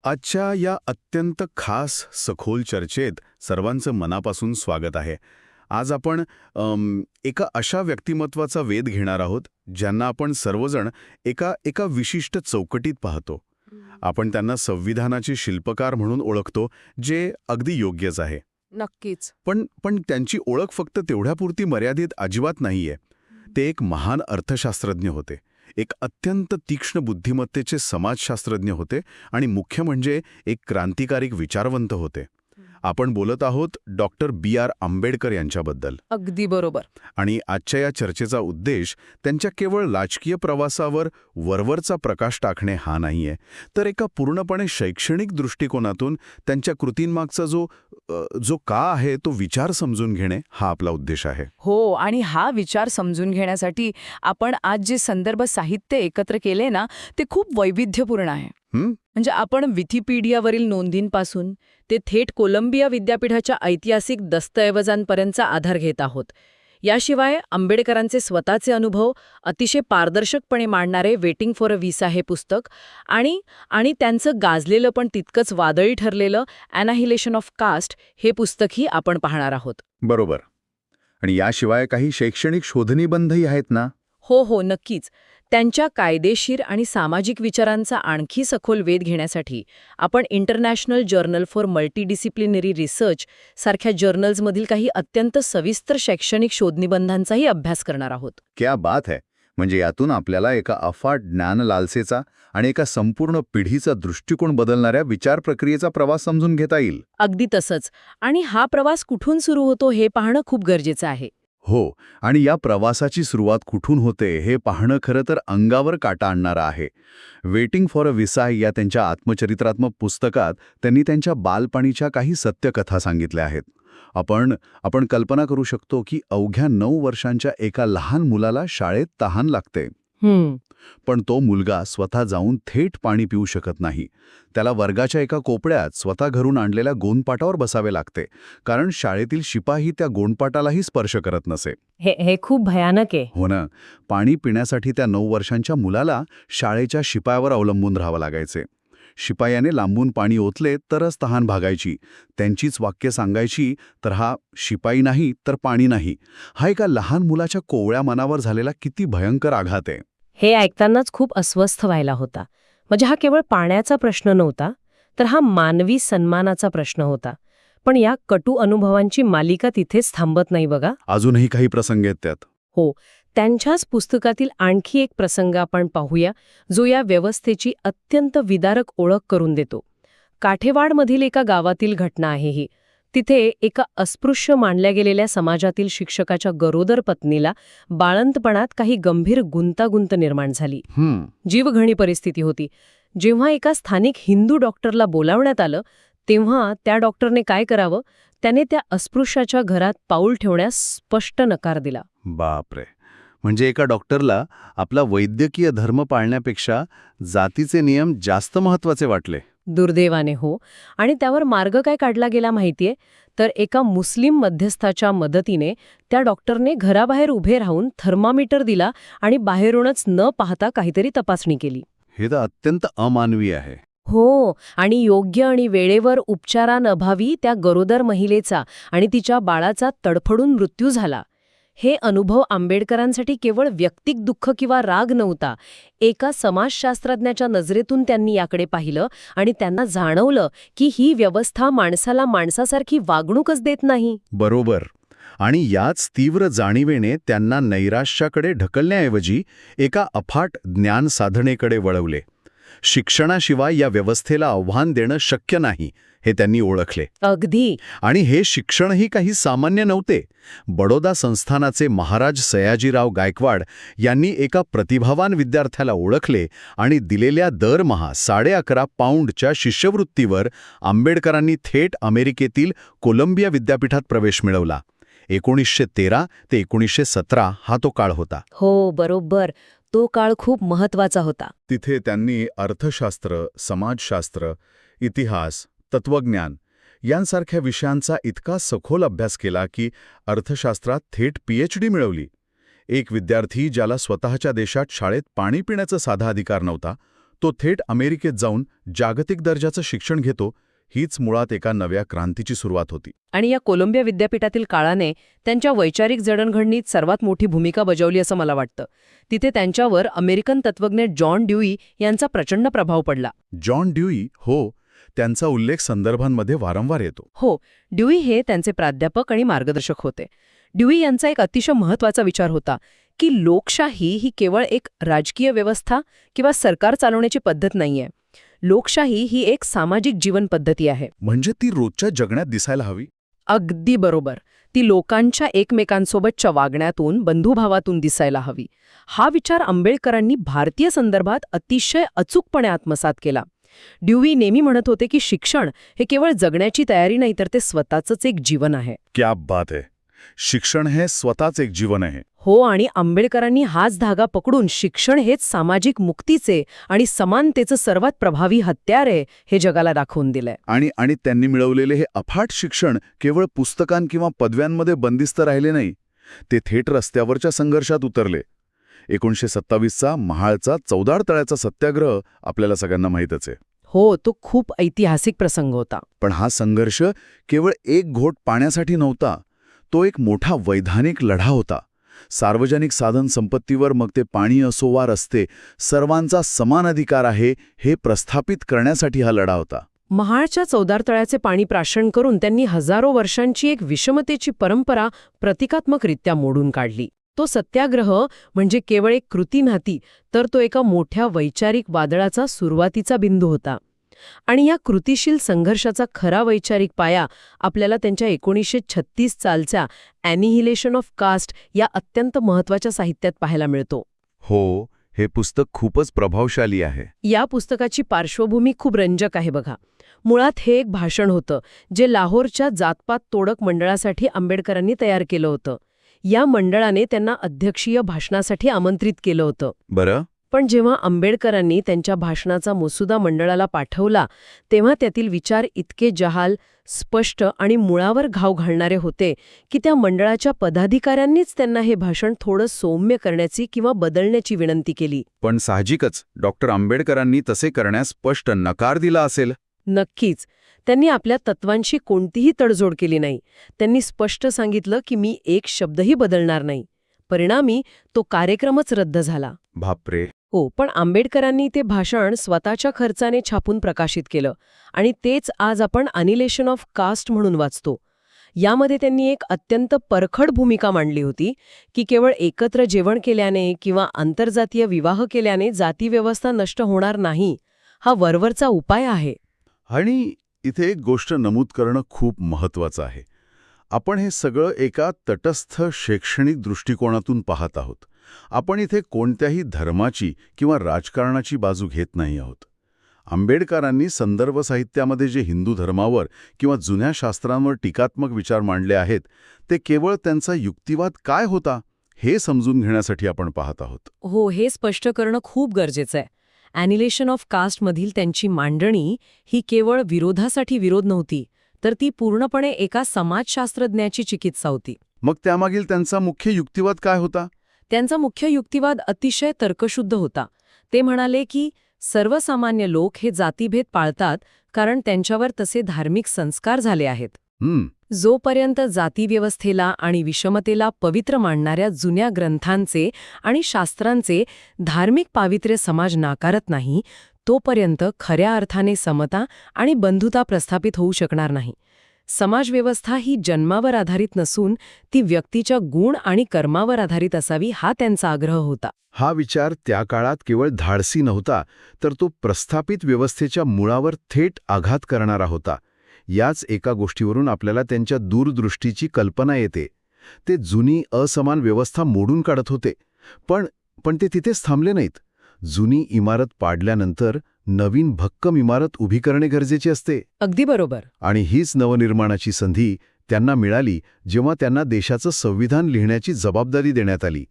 आजच्या या अत्यंत खास सखोल चर्चेत सर्वांचं मनापासून स्वागत आहे. आज आपण एका अशा व्यक्तिमत्वाचा वेध घेणार आहोत ज्यांना आपण सर्वजण एका एका विशिष्ट चौकटीत पाहतो. आपण त्यांना संविधानाचे शिल्पकार म्हणून ओळखतो, जे अगदी योग्यच आहे. नक्कीच. पण त्यांची ओळख फक्त तेवढ्यापुरती मर्यादित अजिबात नाहीये. ते एक महान अर्थशास्त्रज्ञ होते, एक अत्यंत तीक्ष्ण बुद्धिमत्तेचे समाजशास्त्रज्ञ होते आणि मुख्य म्हणजे एक क्रांतिकारी विचारवंत होते. आपण बोलत आहोत डॉक्टर B.R. आंबेडकर यांच्याबद्दल. अगदी बरोबर. आणि आजच्या या चर्चेचा उद्देश त्यांच्या केवळ राजकीय प्रवासावर वरवरचा प्रकाश टाकणे हा नाहीये, तर एका पूर्णपणे शैक्षणिक दृष्टिकोनातून त्यांच्या कृतींमागचा जो का आहे तो विचार समजून घेणे हा आपला उद्देश आहे. हो, आणि हा विचार समजून घेण्यासाठी आपण आज जे संदर्भ साहित्य एकत्र केले ना, ते खूप वैविध्यपूर्ण आहे. म्हणजे आपण विकिपीडियावरील नोंदींपासून ते थेट कोलंबिया विद्यापीठाच्या ऐतिहासिक दस्तऐवजांपर्यंतचा आधार घेत आहोत. याशिवाय आंबेडकरांचे स्वतःचे अनुभव अतिशय पारदर्शकपणे मांडणारे वेटिंग फॉर अ व्हिसा हे पुस्तक आणि त्यांचं गाजलेलं पण तितकंच वादळी ठरलेलं ॲनाहिलेशन ऑफ कास्ट हे पुस्तकही आपण पाहणार आहोत. बरोबर. आणि याशिवाय काही शैक्षणिक शोधनिबंधही आहेत ना? हो, नक्कीच. त्यांच्या कायदेशीर आणि सामाजिक विचारांचा आणखी सखोल वेध घेण्यासाठी आपण international journal for multidisciplinary research सारख्या जर्नल्समधील काही अत्यंत सविस्तर शैक्षणिक शोधनिबंधांचाही अभ्यास करणार आहोत. क्या बात है. म्हणजे यातून आपल्याला एका अफाट ज्ञानलालसेचा आणि एका संपूर्ण पिढीचा दृष्टिकोन बदलणाऱ्या विचार प्रक्रियेचा प्रवास समजून घेता येईल. अगदी तसंच. आणि हा प्रवास कुठून सुरू होतो हे पाहणं खूप गरजेचं आहे. हो, आणि या प्रवासाची सुरुवात कुठून होते हे पाहणं खरं तर अंगावर काटा आणणारं आहे. वेटिंग फॉर अ व्हिसा या त्यांच्या आत्मचरित्रात्मक पुस्तकात त्यांनी त्यांच्या बालपणीच्या काही सत्यकथा सांगितल्या आहेत. आपण कल्पना करू शकतो की अवघ्या 9 वर्षांच्या एका लहान मुलाला शाळेत तहान लागते. पण तो मुलगा स्वतः जाऊन थेट पाणी पिऊ शकत नाही. त्याला वर्गाच्या एका कोपऱ्यात स्वतः घरून आणलेल्या गोंदपाटावर बसावे लागते, कारण शाळेतील शिपाई त्या गोंदपाटालाही स्पर्श करत नसे. हे खूप भयानक आहे. हो ना. पाणी पिण्यासाठी त्या 9 वर्षांच्या मुलाला शाळेच्या शिपायावर अवलंबून राहावं लागायचे. शिपायाने लांबून पाणी ओतले तरच तहान भागायची. त्यांचीच वाक्य सांगायची तर हा शिपाई नाही तर पाणी नाही. हा एका लहान मुलाच्या कोवळ्या मनावर झालेला किती भयंकर आघात आहे. हे ऐकतानाच खूप अस्वस्थ व्हायला होता. म्हणजे हा केवळ पाण्याचा प्रश्न नव्हता, तर हा मानवी सन्मानाचा प्रश्न होता. पण या कटू अनुभवांची मालिका तिथेच थांबत नाही बघा. अजूनही काही प्रसंग आहेत त्यात. हो, त्यांच्याच पुस्तकातील आणखी एक प्रसंग आपण पाहूया, जो या व्यवस्थेची अत्यंत विदारक ओळख करून देतो. काठेवाडमधील एका गावातील घटना आहे ही. तिथे एका अस्पृश्य मानल्या गेलेल्या समाजातील शिक्षकाच्या गरोदर पत्नीला बाळंतपणात काही गंभीर गुंतागुंत निर्माण झाली. जीवघेणी परिस्थिती होती. जेव्हा एका स्थानिक हिंदू डॉक्टरला बोलावण्यात आलं, तेव्हा त्या डॉक्टरने काय करावं, त्याने त्या अस्पृश्याच्या घरात पाऊल ठेवण्यास स्पष्ट नकार दिला. बापरे. म्हणजे एका डॉक्टरला आपला वैद्यकीय धर्म पाळण्यापेक्षा जातीचे नियम जास्त महत्त्वाचे वाटले. दुर्दैवाने हो. आणि त्यावर मार्ग काय काढला गेला माहितीये? तर एका मुस्लिम मध्यस्थाच्या मदतीने त्या डॉक्टरने घराबाहेर उभे राहून थर्मामीटर दिला आणि बाहेरूनच न पाहता काहीतरी तपासणी केली. हे तर अत्यंत अमानवी आहे. हो, आणि योग्य आणि वेळेवर उपचारांअभावी त्या गरोदर महिलेचा आणि तिच्या बाळाचा तडफडून मृत्यू झाला. हे अनुभव आंबेडकरांसाठी केवळ वैयक्तिक दुःख किंवा राग नव्हता. एका समाजशास्त्रज्ञाच्या नजरेतून त्यांनी याकडे पाहिलं आणि त्यांना जाणवलं की ही व्यवस्था माणसाला माणसासारखी वागणूकच देत नाही. बरोबर. आणि याच तीव्र जाणीवेने त्यांना नैराश्याकडे ढकलण्याऐवजी एका अफाट ज्ञान साधनेकडे वळवले. शिक्षणाशिवाय या व्यवस्थेला आव्हान देणं शक्य नाही हे त्यांनी ओळखले. अगदी. आणि हे शिक्षणही काही सामान्य नव्हते. बडोदा संस्थानाचे महाराज सयाजीराव गायकवाड यांनी एका प्रतिभावान विद्यार्थ्याला ओळखले आणि दिलेल्या दरमहा 11.5 पाऊंडच्या शिष्यवृत्तीवर आंबेडकरांनी थेट अमेरिकेतील कोलंबिया विद्यापीठात प्रवेश मिळवला. 1913 ते 1917 हा तो काळ होता. हो, बरोबर. तो काळ खूप महत्वाचा होता. तिथे त्यांनी अर्थशास्त्र, समाजशास्त्र, इतिहास, तत्वज्ञान यांसारख्या विषयांचा इतका सखोल अभ्यास केला की अर्थशास्त्रात थेट PhD मिळवली. एक विद्यार्थी ज्याला स्वतःच्या देशात शाळेत पाणी पिण्याचा साधा अधिकार नव्हता, तो थेट अमेरिकेत जाऊन जागतिक दर्जाचं शिक्षण घेतो. हीच मुळात एका नव्या क्रांतीची सुरुवात होती. आणि या कोलंबिया विद्यापीठातील काळाने त्यांच्या वैचारिक जडणघडणीत सर्वात मोठी भूमिका बजावली असं मला वाटतं. तिथे त्यांच्यावर अमेरिकन तत्वज्ञ जॉन ड्यूई यांचा प्रचंड प्रभाव पडला. जॉन ड्यूई, हो, त्यांचा उल्लेख संदर्भांमध्ये वारंवार येतो. हो, ड्यूई हे त्यांचे प्राध्यापक आणि मार्गदर्शक होते. ड्यूई यांचा एक अतिशय महत्त्वाचा विचार होता की लोकशाही ही केवळ एक राजकीय व्यवस्था किंवा सरकार चालवण्याची पद्धत नाहीये. लोकशाही ही एक सामाजिक जीवन पद्धती आहे. म्हणजे ती रोजच्या जगण्यात दिसायला हवी. अगदी बरोबर. ती लोकांच्या एकमेकांसोबतच्या वागण्यातून, बंधुभावातून दिसायला हवी. हा विचार आंबेडकरांनी भारतीय संदर्भात अतिशय अचूकपणे आत्मसात केला. ड्यूई नेहमी म्हणत होते की शिक्षण हे केवळ जगण्याची तयारी नाही, तर ते स्वतःचंच एक जीवन आहे. क्या बात आहे. शिक्षण हे स्वतःच एक जीवन आहे. हो, आणि आंबेडकरांनी हाच धागा पकडून शिक्षण हेच सामाजिक मुक्तीचे आणि समानतेचं सर्वात प्रभावी हत्यार आहे हे जगाला दाखवून दिलंय. आणि त्यांनी मिळवलेले हे अफाट शिक्षण केवळ पुस्तकां किंवा पदव्यांमध्ये बंदिस्त राहिले नाही. ते थेट रस्त्यावरच्या संघर्षात उतरले. 1927चा महाळचा चौदार तळ्याचा सत्याग्रह आपल्याला सगळ्यांना माहीतच आहे. हो, तो खूप ऐतिहासिक प्रसंग होता. पण हा संघर्ष केवळ एक घोट पाण्यासाठी नव्हता. तो एक मोठा वैधानिक लढा होता. सार्वजनिक साधन संपत्तीवर, मग ते पाणी असो वा रस्ते, सर्वांचा समान अधिकार आहे हे प्रस्थापित करण्यासाठी हा लढा होता. महाळच्या चौदार तळ्याचे पाणी प्राशन करून त्यांनी हजारो वर्षांची एक विषमतेची परंपरा प्रतिकात्मकरित्या मोडून काढली. तो सत्याग्रह म्हणजे केवळ एक कृती नव्हती, तर तो एका मोठ्या वैचारिक वादळाचा सुरुवातीचा बिंदू होता. आणि या कृतिशील संघर्षाचा खरा वैचारिक पाया आपल्याला त्यांच्या 1936 सालच्या ॲनिहिलेशन ऑफ कास्ट या अत्यंत महत्त्वाच्या साहित्यात पाहायला मिळतो. हो, हे पुस्तक खूपच प्रभावशाली आहे. या पुस्तकाची पार्श्वभूमी खूप रंजक आहे बघा. मुळात हे एक भाषण होतं जे लाहोरच्या जातपात तोडक मंडळासाठी आंबेडकरांनी तयार केलं होतं. या मंडळाने त्यांना अध्यक्षीय भाषणासाठी आमंत्रित केलं होतं. बरं. पण जेव्हा आंबेडकरांनी त्यांच्या भाषणाचा मसुदा मंडळाला पाठवला, तेव्हा त्यातील विचार इतके जहाल, स्पष्ट आणि मुळावर घाव घालणारे होते की त्या मंडळाच्या पदाधिकाऱ्यांनीच त्यांना हे भाषण थोडं सौम्य करण्याची किंवा बदलण्याची विनंती केली. पण साहजिकच डॉक्टर आंबेडकरांनी तसे करण्यास स्पष्ट नकार दिला असेल. नक्कीच. त्यांनी आपल्या तत्वांशी कोणतीही तडजोड केली नाही. त्यांनी स्पष्ट सांगितलं की मी एक शब्दही बदलणार नाही. परिणामी तो कार्यक्रमच रद्द झाला. बापरे. हो, पण आंबेडकरांनी ते भाषण स्वतःच्या खर्चाने छापून प्रकाशित केलं आणि तेच आज आपण ॲनिहिलेशन ऑफ कास्ट म्हणून वाचतो. यामध्ये त्यांनी एक अत्यंत परखड भूमिका मांडली होती की केवळ एकत्र जेवण केल्याने किंवा आंतरजातीय विवाह केल्याने जातीव्यवस्था नष्ट होणार नाही, हा वरवरचा उपाय आहे. आणि इथे एक गोष्ट नमूद करणं खूप महत्त्वाचं आहे. आपण हे सगळं एका तटस्थ शैक्षणिक दृष्टिकोनातून पाहत आहोत. आपण इथे कोणत्याही धर्माची किंवा राजकारणाची बाजू घेत नाही आहोत. आंबेडकरांनी संदर्भ साहित्यामध्ये जे हिंदू धर्मावर किंवा जुन्या शास्त्रांवर टीकात्मक विचार मांडले आहेत, ते केवळ त्यांचा युक्तिवाद काय होता हे समजून घेण्यासाठी आपण पाहत आहोत. हो, हे स्पष्ट करणं खूप गरजेचं आहे. ॲनिहिलेशन ऑफ कास्टमधील त्यांची मांडणी ही केवळ विरोधासाठी विरोध नव्हती, तर ती पूर्णपणे एका समाजशास्त्रज्ञाची चिकित्सा होती. मग त्यामागील त्यांचा मुख्य युक्तिवाद काय होता? त्यांचा मुख्य युक्तिवाद अतिशय तर्कशुद्ध होता. ते म्हणाले की सर्वसामान्य लोक हे जातीभेद पाळतात कारण त्यांच्यावर तसे धार्मिक संस्कार झाले आहेत. जोपर्यंत जातीव्यवस्थेला आणि विषमतेला पवित्र मानणाऱ्या जुन्या ग्रंथांचे आणि शास्त्रांचे धार्मिक पावित्र्य समाज नाकारत नाही, तोपर्यंत खऱ्या अर्थाने समता आणि बंधुता प्रस्थापित होऊ शकणार नाही. समाजव्यवस्था ही जन्मावर आधारित नसून ती व्यक्तीच्या गुण आणि कर्मावर आधारित असावी, हा त्यांचा आग्रह होता. हा विचार त्या काळात केवळ धाडसी नव्हता, तर तो प्रस्थापित व्यवस्थेच्या मुळावर थेट आघात करणारा होता. याच एका गोष्टीवरून आपल्याला त्यांच्या दूरदृष्टीची कल्पना येते. ते जुनी असमान व्यवस्था मोडून काढत होते. पण ते तिथेच थांबले नाहीत. जुनी इमारत पाडल्यानंतर नवीन भक्कम इमारत उभी करणे गरजेचे असते. अगदी बरोबर. आणि हीच नवनिर्माणाची संधी त्यांना मिळाली जेव्हा त्यांना देशाचं संविधान लिहिण्याची जबाबदारी देण्यात आली.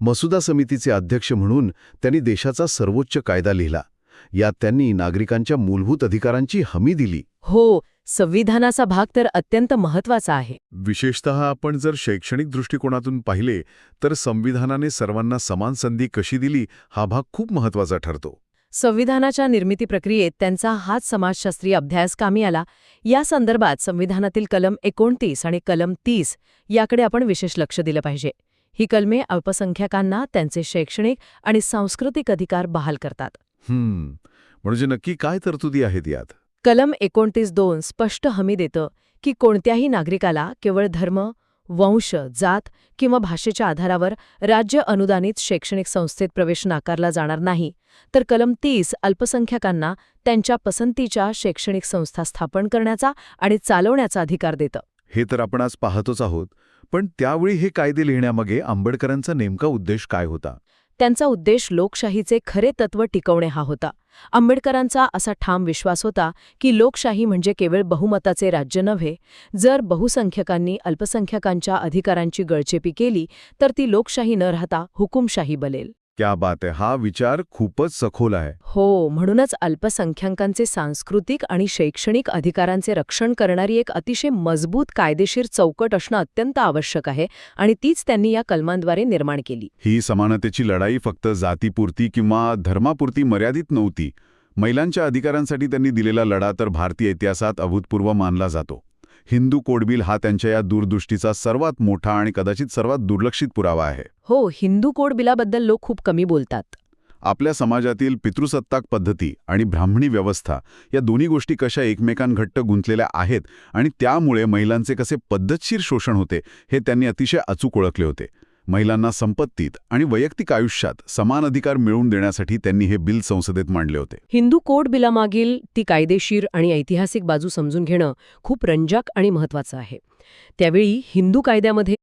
मसुदा समितीचे अध्यक्ष म्हणून त्यांनी देशाचा सर्वोच्च कायदा लिहिला. यात त्यांनी नागरिकांच्या मूलभूत अधिकारांची हमी दिली. हो, संविधानाचा भाग तर अत्यंत महत्वाचा आहे. विशेषतः आपण जर शैक्षणिक दृष्टिकोनातून पाहिले तर संविधानाने सर्वांना समान संधी कशी दिली हा भाग खूप महत्त्वाचा ठरतो. संविधानाच्या निर्मिती प्रक्रियेत त्यांचा हाच समाजशास्त्रीय अभ्यास कामी आला. या संदर्भात संविधानातील कलम 29 आणि कलम 30 याकडे आपण विशेष लक्ष दिलं पाहिजे. ही कलमे अल्पसंख्याकांना त्यांचे शैक्षणिक आणि सांस्कृतिक अधिकार बहाल करतात. म्हणजे नक्की काय तरतुदी आहेत यात? कलम 29(2) स्पष्ट हमी देतं की कोणत्याही नागरिकाला केवळ धर्म, वंश, जात किंवा भाषेच्या आधारावर राज्य अनुदानित शैक्षणिक संस्थेत प्रवेश नाकारला जाणार नाही. तर कलम 30 अल्पसंख्याकांना त्यांच्या पसंतीच्या शैक्षणिक संस्था स्थापन करण्याचा आणि चालवण्याचा अधिकार देतं. हे तर आपण आज पाहतोच आहोत. पण त्यावेळी हे कायदे लिहिण्यामागे आंबेडकरांचा नेमका उद्देश काय होता? त्यांचा उद्देश लोकशाहीचे खरे तत्त्व टिकवणे हा होता. आंबेडकरांचा असा ठाम विश्वास होता की लोकशाही म्हणजे केवळ बहुमताचे राज्य नव्हे. जर बहुसंख्यकांनी अल्पसंख्याकांच्या अधिकारांची गळचेपी केली तर ती लोकशाही न राहता हुकुमशाही बनेल. क्या बात आहे. हा विचार खूपच सखोल आहे. हो, म्हणूनच अल्पसंख्याकांचे सांस्कृतिक आणि शैक्षणिक अधिकारांचे रक्षण करणारी एक अतिशय मजबूत कायदेशीर चौकट असणं अत्यंत आवश्यक आहे आणि तीच त्यांनी या कलमांद्वारे निर्माण केली. ही समानतेची लढाई फक्त जातीपुरती किंवा धर्मापुरती मर्यादित नव्हती. महिलांच्या अधिकारांसाठी त्यांनी दिलेला लढा तर भारतीय इतिहासात अभूतपूर्व मानला जातो. हिंदू कोड बिल हा त्यांच्या या दूरदृष्टीचा सर्वात मोठा आणि कदाचित सर्वात दुर्लक्षित पुरावा आहे. हो, हिंदू कोड बिलाबद्दल लोक खूप कमी बोलतात. आपल्या समाजातील पितृसत्ताक पद्धती आणि ब्राह्मणी व्यवस्था या दोन्ही गोष्टी कशा एकमेकांघट्ट गुंतलेल्या आहेत आणि त्यामुळे महिलांचे कसे पद्धतशीर शोषण होते हे त्यांनी अतिशय अचूक ओळखले होते. महिलांना संपत्तीत आणि वैयक्तिक आयुष्यात समान अधिकार मिळवून देण्यासाठी त्यांनी हे बिल संसदेत मांडले होते. हिंदू कोड बिलामागील ती कायदेशीर आणि ऐतिहासिक बाजू समजून घेणं खूप रंजक आणि महत्त्वाचं आहे. त्यावेळी हिंदू कायद्यामध्ये